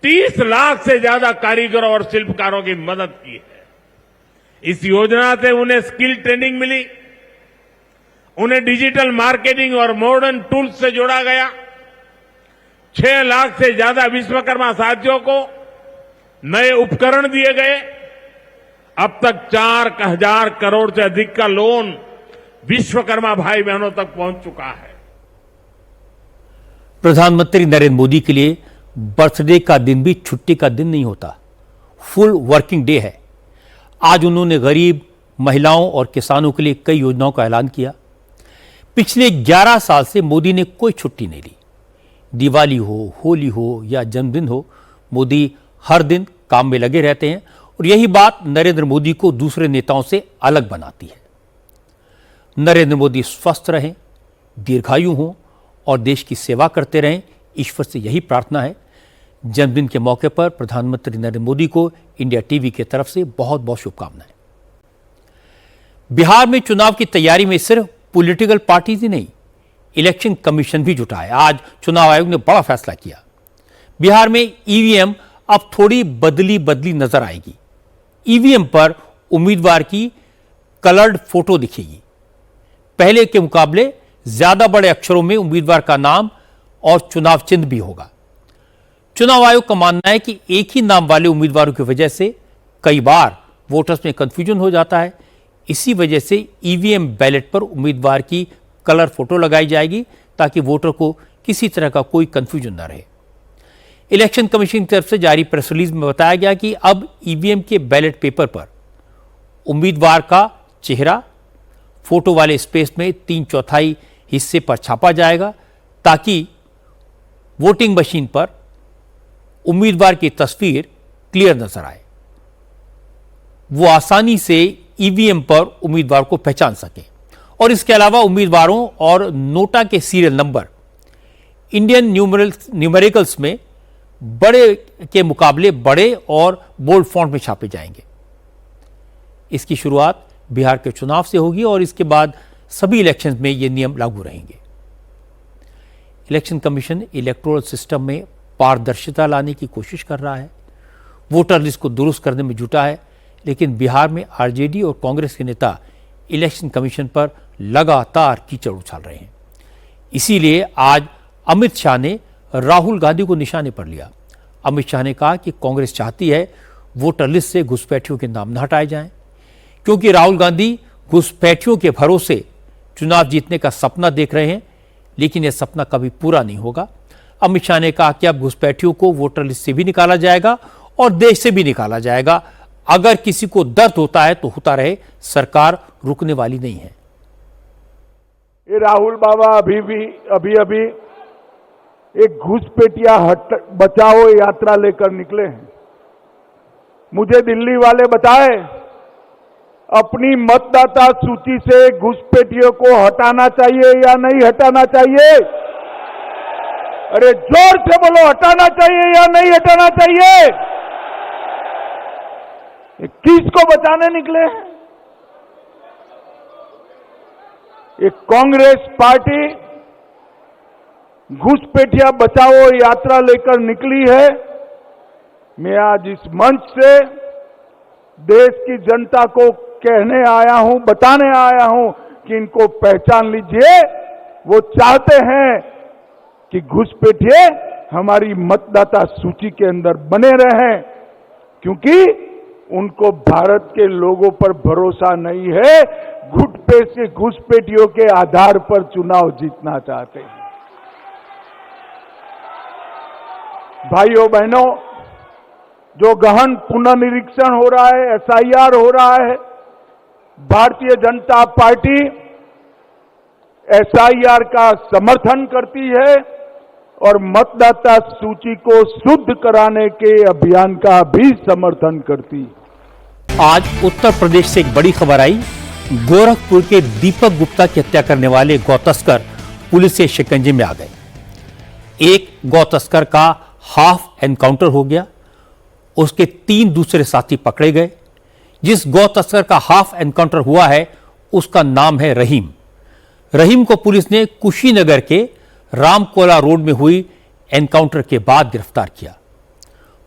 N: 30 लाख से ज्यादा कारीगरों और शिल्पकारों की मदद की है। इस योजना से उन्हें स्किल ट्रेनिंग मिली, उन्हें डिजिटल मार्केटिंग और मॉडर्न टूल्स से जोड़ा गया। 6 लाख से ज्यादा विश्वकर्मा साथियों को नए उपकरण दिए गए। अब तक 4,000 करोड़ से अधिक का लोन विश्वकर्मा भाई बहनों तक पहुंच चुका है।
A: प्रधानमंत्री नरेंद्र मोदी के लिए बर्थडे का दिन भी छुट्टी का दिन नहीं होता, फुल वर्किंग डे है। आज उन्होंने गरीब, महिलाओं और किसानों के लिए कई योजनाओं का ऐलान किया। पिछले 11 साल से मोदी ने कोई छुट्टी नहीं ली। दिवाली हो, होली हो या जन्मदिन हो, मोदी हर दिन काम में लगे रहते हैं और यही बात नरेंद्र मोदी को दूसरे नेताओं से अलग बनाती है। नरेंद्र मोदी स्वस्थ रहें, दीर्घायु हों और देश की सेवा करते रहें, ईश्वर से यही प्रार्थना है। जन्मदिन के मौके पर प्रधानमंत्री नरेंद्र मोदी को इंडिया टीवी की तरफ से बहुत बहुत शुभकामनाएं। बिहार में चुनाव की तैयारी में सिर्फ पॉलिटिकल पार्टीज ही नहीं, इलेक्शन कमीशन भी जुटा है। आज चुनाव आयोग ने बड़ा फैसला किया। बिहार में ईवीएम अब थोड़ी बदली नजर आएगी। ईवीएम पर उम्मीदवार की कलर्ड फोटो दिखेगी। पहले के मुकाबले ज्यादा बड़े अक्षरों में उम्मीदवार का नाम और चुनाव चिन्ह भी होगा। चुनाव आयोग का मानना है कि एक ही नाम वाले उम्मीदवारों की वजह से कई बार वोटर्स में कंफ्यूजन हो जाता है। इसी वजह से ईवीएम बैलेट पर उम्मीदवार की कलर फोटो लगाई जाएगी ताकि वोटर को किसी तरह का कोई कंफ्यूजन न रहे। इलेक्शन कमीशन की तरफ से जारी प्रेस रिलीज में बताया गया कि अब ईवीएम के बैलेट पेपर पर उम्मीदवार का चेहरा फोटो वाले स्पेस में 3/4 हिस्से पर छापा जाएगा ताकि वोटिंग मशीन पर उम्मीदवार की तस्वीर क्लियर नजर आए, वो आसानी से ईवीएम पर उम्मीदवार को पहचान सके। और इसके अलावा उम्मीदवारों और नोटा के सीरियल नंबर इंडियन न्यूमेरिकल्स में बड़े के मुकाबले बड़े और बोल्ड फॉन्ट में छापे जाएंगे। इसकी शुरुआत बिहार के चुनाव से होगी और इसके बाद सभी इलेक्शंस में ये नियम लागू रहेंगे। इलेक्शन कमीशन इलेक्टोरल सिस्टम में पारदर्शिता लाने की कोशिश कर रहा है, वोटर लिस्ट को दुरुस्त करने में जुटा है, लेकिन बिहार में आरजेडी और कांग्रेस के नेता इलेक्शन कमीशन पर लगातार कीचड़ उछाल रहे हैं। इसीलिए आज अमित शाह ने राहुल गांधी को निशाने पर लिया। अमित शाह ने कहा कि कांग्रेस चाहती है वोटर लिस्ट से घुसपैठियों के नाम न हटाए जाएं, क्योंकि राहुल गांधी घुसपैठियों के भरोसे चुनाव जीतने का सपना देख रहे हैं, लेकिन यह सपना कभी पूरा नहीं होगा। अमित शाह ने कहा कि अब घुसपैठियों को वोटर लिस्ट से भी निकाला जाएगा और देश से भी निकाला जाएगा। अगर किसी को दर्द होता है तो होता रहे, सरकार रुकने वाली नहीं है।
M: ये राहुल बाबा अभी एक घुसपैठिया बचाओ यात्रा लेकर निकले हैं। मुझे दिल्ली वाले बताए अपनी मतदाता सूची से घुसपैठियों को हटाना चाहिए या नहीं हटाना चाहिए? अरे जोर से बोलो, हटाना चाहिए या नहीं हटाना चाहिए? किसको बचाने निकले हैं? एक कांग्रेस पार्टी घुसपैठिया बचाओ यात्रा लेकर निकली है। मैं आज इस मंच से देश की जनता को कहने आया हूं, बताने आया हूं कि इनको पहचान लीजिए। वो चाहते हैं कि घुसपैठिए हमारी मतदाता सूची के अंदर बने रहें, क्योंकि उनको भारत के लोगों पर भरोसा नहीं है। घुसपैठियों के आधार पर चुनाव जीतना चाहते हैं। भाइयों बहनों, जो गहन पुनर्निरीक्षण हो रहा है, एसआईआर हो रहा है, भारतीय जनता पार्टी एसआईआर का समर्थन करती है और मतदाता सूची को शुद्ध कराने के अभियान का भी समर्थन करती है।
A: आज उत्तर प्रदेश से एक बड़ी खबर आई। गोरखपुर के दीपक गुप्ता की हत्या करने वाले गौ तस्कर पुलिस के शिकंजे में आ गए। एक गौ तस्कर का हाफ एनकाउंटर हो गया, उसके 3 दूसरे साथी पकड़े गए। जिस गौ तस्कर का हाफ एनकाउंटर हुआ है उसका नाम है रहीम। रहीम को पुलिस ने कुशीनगर के रामकोला रोड में हुई एनकाउंटर के बाद गिरफ्तार किया।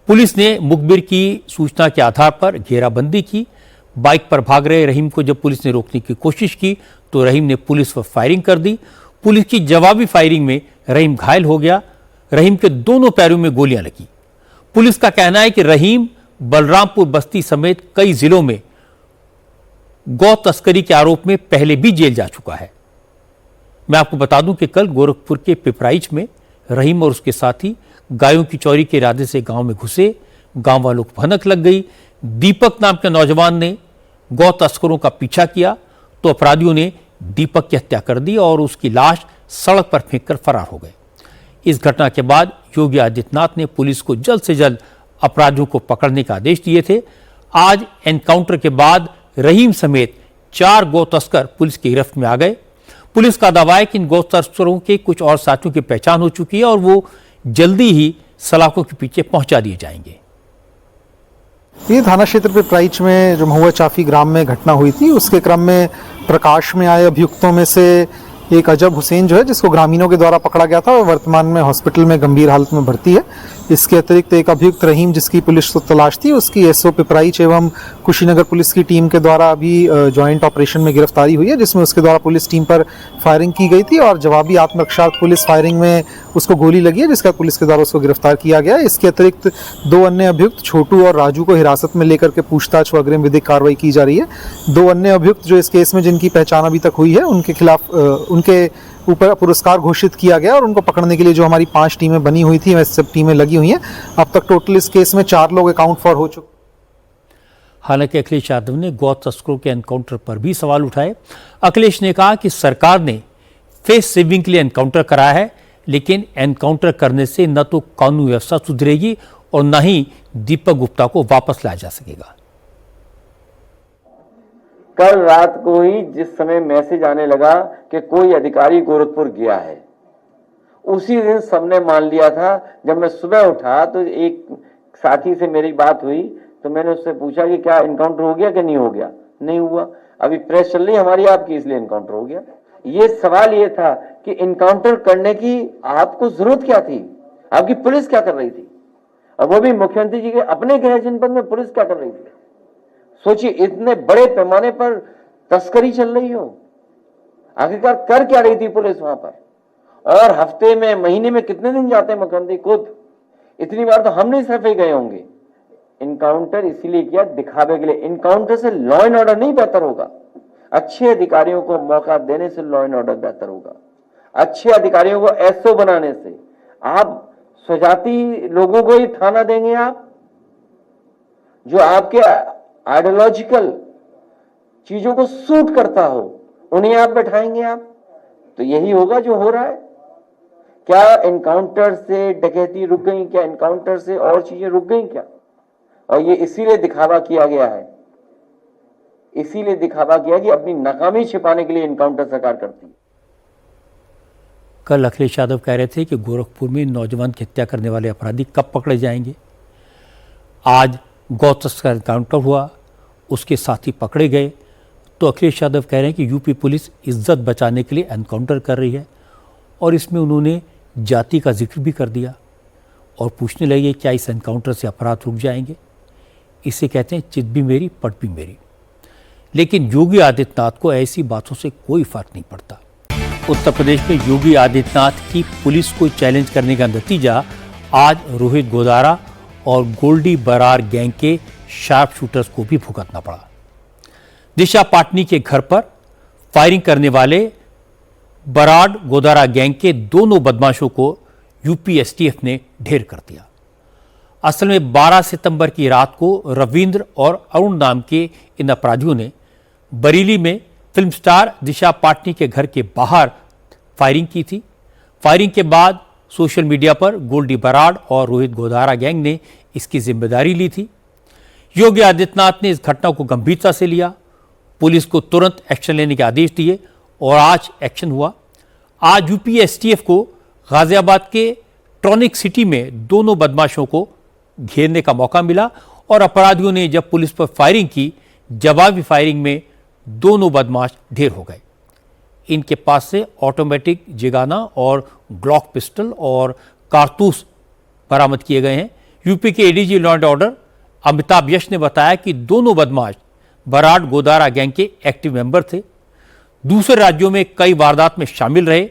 A: पुलिस ने मुखबिर की सूचना के आधार पर घेराबंदी की। बाइक पर भाग रहे रहीम को जब पुलिस ने रोकने की कोशिश की तो रहीम ने पुलिस पर फायरिंग कर दी। पुलिस की जवाबी फायरिंग में रहीम घायल हो गया। रहीम के दोनों पैरों में गोलियां लगी। पुलिस का कहना है कि रहीम बलरामपुर बस्ती समेत कई जिलों में गौ तस्करी के आरोप में पहले भी जेल जा चुका है। मैं आपको बता दूं कि कल गोरखपुर के पिपराइच में रहीम और उसके साथी गायों की चोरी के इरादे से गांव में घुसे। गांव वालों को भनक लग गई। दीपक नाम के नौजवान ने गौ तस्करों का पीछा किया तो अपराधियों ने दीपक की हत्या कर दी और उसकी लाश सड़क पर फेंककर फरार हो गए। इस घटना के बाद योगी आदित्यनाथ ने पुलिस को जल्द से जल्द अपराधियों को पकड़ने का आदेश दिए थे। आज एनकाउंटर के बाद रहीम समेत 4 गौ तस्कर पुलिस की गिरफ्त में आ गए। पुलिस का दावा है कि इन गौ तस्करों के कुछ और साथियों की पहचान हो चुकी है और वो जल्दी ही सलाखों के पीछे पहुंचा दिए जाएंगे।
O: ये थाना क्षेत्र पिपराइच में जो महुआ चाफी ग्राम में घटना हुई थी, उसके क्रम में प्रकाश में आए अभियुक्तों में से एक अजब हुसैन जो है, जिसको ग्रामीणों के द्वारा पकड़ा गया था, वर्तमान में हॉस्पिटल में गंभीर हालत में भर्ती है। इसके अतिरिक्त एक अभियुक्त रहीम, जिसकी पुलिस को तलाश थी, उसकी एसओ पिपराइच एवं कुशीनगर पुलिस की टीम के द्वारा अभी जॉइंट ऑपरेशन में गिरफ्तारी हुई है, जिसमें उसके द्वारा पुलिस टीम पर फायरिंग की गई थी और जवाबी आत्मरक्षा पुलिस फायरिंग में उसको गोली लगी है, जिसका पुलिस के द्वारा उसको गिरफ्तार किया गया है। इसके अतिरिक्त 2 अन्य अभियुक्त छोटू और राजू को हिरासत में लेकर के पूछताछ व अग्रिम विधिक कार्रवाई की जा रही है। 2 अन्य अभियुक्त जो इस केस में जिनकी पहचान अभी तक हुई है, उनके खिलाफ उनके ऊपर पुरस्कार घोषित किया गया और उनको पकड़ने के लिए जो हमारी 5 टीमें बनी हुई थी, वह सब टीमें लगी हुई हैं। अब तक टोटल इस केस में 4 लोग अकाउंट फॉर हो चुके।
A: हालांकि अखिलेश यादव ने गौ तस्करों के एनकाउंटर पर भी सवाल उठाए। अखिलेश ने कहा कि सरकार ने फेस सेविंग के लिए एनकाउंटर कराया है, लेकिन एनकाउंटर करने से न तो कानून व्यवस्था सुधरेगी और न ही दीपक गुप्ता को वापस लाया जा सकेगा।
P: कल रात को ही जिस समय मैसेज आने लगा कि कोई अधिकारी गोरखपुर गया है, उसी दिन सबने मान लिया था। जब मैं सुबह उठा तो एक साथी से मेरी बात हुई तो मैंने उससे पूछा कि क्या एनकाउंटर हो गया कि नहीं हो गया। नहीं हुआ। अभी प्रेस चल रही हमारी आपकी, इसलिए इनकाउंटर हो गया। ये सवाल ये था कि इनकाउंटर करने की आपको जरूरत क्या थी, आपकी पुलिस क्या कर रही थी, और वो भी मुख्यमंत्री जी के अपने गृह जनपद में पुलिस क्या कर रही थी। सोचिए, इतने बड़े पैमाने पर तस्करी चल रही हो, आखिरकार कर क्या रही थी पुलिस वहां पर। और हफ्ते में, महीने में कितने दिन जाते हैं मुख्यमंत्री खुद, इतनी बार तो हम नहीं सिर्फ ही गए होंगे। इनकाउंटर इसीलिए किया, दिखावे के लिए। इनकाउंटर से लॉ एंड ऑर्डर नहीं बेहतर होगा, अच्छे अधिकारियों को मौका देने से लॉ एंड ऑर्डर बेहतर होगा। अच्छे अधिकारियों को एसओ बनाने से। आप स्वजाति लोगों को ही थाना देंगे, आप जो आपके आइडियोलॉजिकल चीजों को सूट करता हो उन्हें आप बैठाएंगे आप, तो यही होगा जो हो रहा है। क्या इनकाउंटर से डकैती रुक गई, क्या इनकाउंटर से और चीजें रुक गई क्या? और ये इसीलिए दिखावा किया गया है, इसीलिए दिखावा किया कि अपनी नाकामी छिपाने के लिए इनकाउंटर सरकार करती है।
A: कल अखिलेश यादव कह रहे थे कि गोरखपुर में नौजवान की हत्या करने वाले अपराधी कब पकड़े जाएंगे। आज गौ तस्कर का एनकाउंटर हुआ, उसके साथी पकड़े गए, तो अखिलेश यादव कह रहे हैं कि यूपी पुलिस इज्जत बचाने के लिए एनकाउंटर कर रही है। और इसमें उन्होंने जाति का जिक्र भी कर दिया और पूछने लगे क्या इस एनकाउंटर से अपराध रुक जाएंगे। इसे कहते हैं चित भी मेरी पट भी मेरी। लेकिन योगी आदित्यनाथ को ऐसी बातों से कोई फर्क नहीं पड़ता। उत्तर प्रदेश में योगी आदित्यनाथ की पुलिस को चैलेंज करने का नतीजा आज रोहित गोदारा और गोल्डी बरार गैंग के शार्प शूटर्स को भी भुगतना पड़ा। दिशा पाटनी के घर पर फायरिंग करने वाले बराड गोदारा गैंग के दोनों बदमाशों को यूपी एसटीएफ ने ढेर कर दिया। असल में 12 सितंबर की रात को रविंद्र और अरुण नाम के इन अपराधियों ने बरेली में फिल्म स्टार दिशा पाटनी के घर के बाहर फायरिंग की थी। फायरिंग के बाद सोशल मीडिया पर गोल्डी बराड और रोहित गोदारा गैंग ने इसकी जिम्मेदारी ली थी। योगी आदित्यनाथ ने इस घटना को गंभीरता से लिया, पुलिस को तुरंत एक्शन लेने के आदेश दिए और आज एक्शन हुआ। आज यूपी एसटीएफ को गाजियाबाद के ट्रॉनिक सिटी में दोनों बदमाशों को घेरने का मौका मिला और अपराधियों ने जब पुलिस पर फायरिंग की, जवाबी फायरिंग में दोनों बदमाश ढेर हो गए। इनके पास से ऑटोमेटिक जिगाना और ग्लॉक पिस्टल और कारतूस बरामद किए गए हैं। यूपी के ADG law and order Amitabh Yash ने बताया कि दोनों बदमाश बराड गोदारा गैंग के एक्टिव मेंबर थे, दूसरे राज्यों में कई वारदात में शामिल रहे।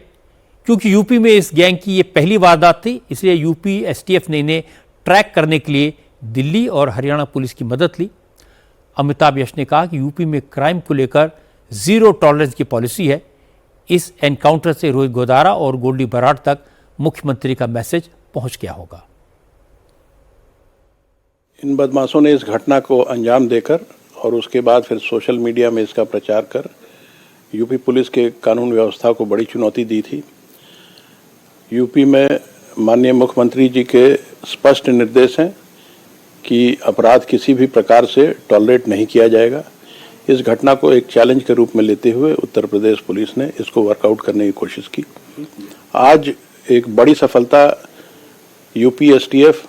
A: क्योंकि यूपी में इस गैंग की ये पहली वारदात थी, इसलिए यूपी एसटीएफ ने इन्हें ट्रैक करने के लिए दिल्ली और हरियाणा पुलिस की मदद ली। अमिताभ यश ने कहा कि यूपी में क्राइम को लेकर जीरो टॉलरेंस की पॉलिसी है। इस एनकाउंटर से रोहित गोदारा और गोल्डी बराड तक मुख्यमंत्री का मैसेज पहुंच गया होगा।
Q: इन बदमाशों ने इस घटना को अंजाम देकर और उसके बाद फिर सोशल मीडिया में इसका प्रचार कर यूपी पुलिस के कानून व्यवस्था को बड़ी चुनौती दी थी। यूपी में माननीय मुख्यमंत्री जी के स्पष्ट निर्देश हैं कि अपराध किसी भी प्रकार से टॉलरेट नहीं किया जाएगा। इस घटना को एक चैलेंज के रूप में लेते हुए उत्तर प्रदेश पुलिस ने इसको वर्कआउट करने की कोशिश की। आज एक बड़ी सफलता यूपी एसटीएफ,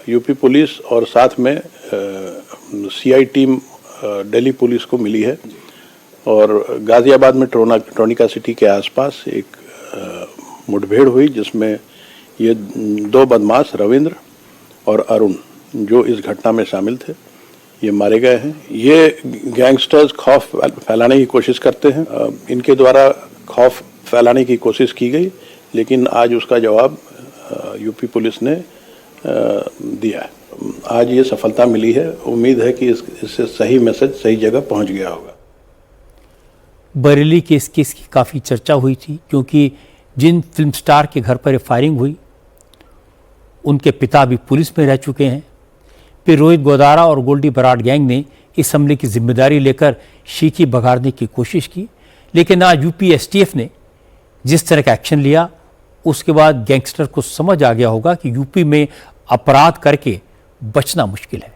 Q: यूपी पुलिस और साथ में सीआई टीम दिल्ली पुलिस को मिली है और गाजियाबाद में ट्रोनिका सिटी के आसपास एक मुठभेड़ हुई जिसमें ये दो बदमाश रविंद्र और अरुण जो इस घटना में शामिल थे, ये मारे गए हैं। ये गैंगस्टर्स खौफ फैलाने की कोशिश करते हैं। इनके द्वारा खौफ फैलाने की कोशिश की गई, लेकिन आज उसका जवाब यूपी पुलिस ने दिया है। आज ये सफलता मिली है। उम्मीद है कि इससे सही मैसेज सही जगह पहुंच गया होगा।
A: बरेली के इस केस की काफ़ी चर्चा हुई थी क्योंकि जिन फिल्म स्टार के घर पर फायरिंग हुई उनके पिता भी पुलिस में रह चुके हैं। फिर रोहित गोदारा और गोल्डी बराड गैंग ने इस हमले की जिम्मेदारी लेकर शीखी बघाड़ने की कोशिश की, लेकिन आज यूपी एसटीएफ ने जिस तरह का एक्शन लिया उसके बाद गैंगस्टर को समझ आ गया होगा कि यूपी में अपराध करके बचना मुश्किल है।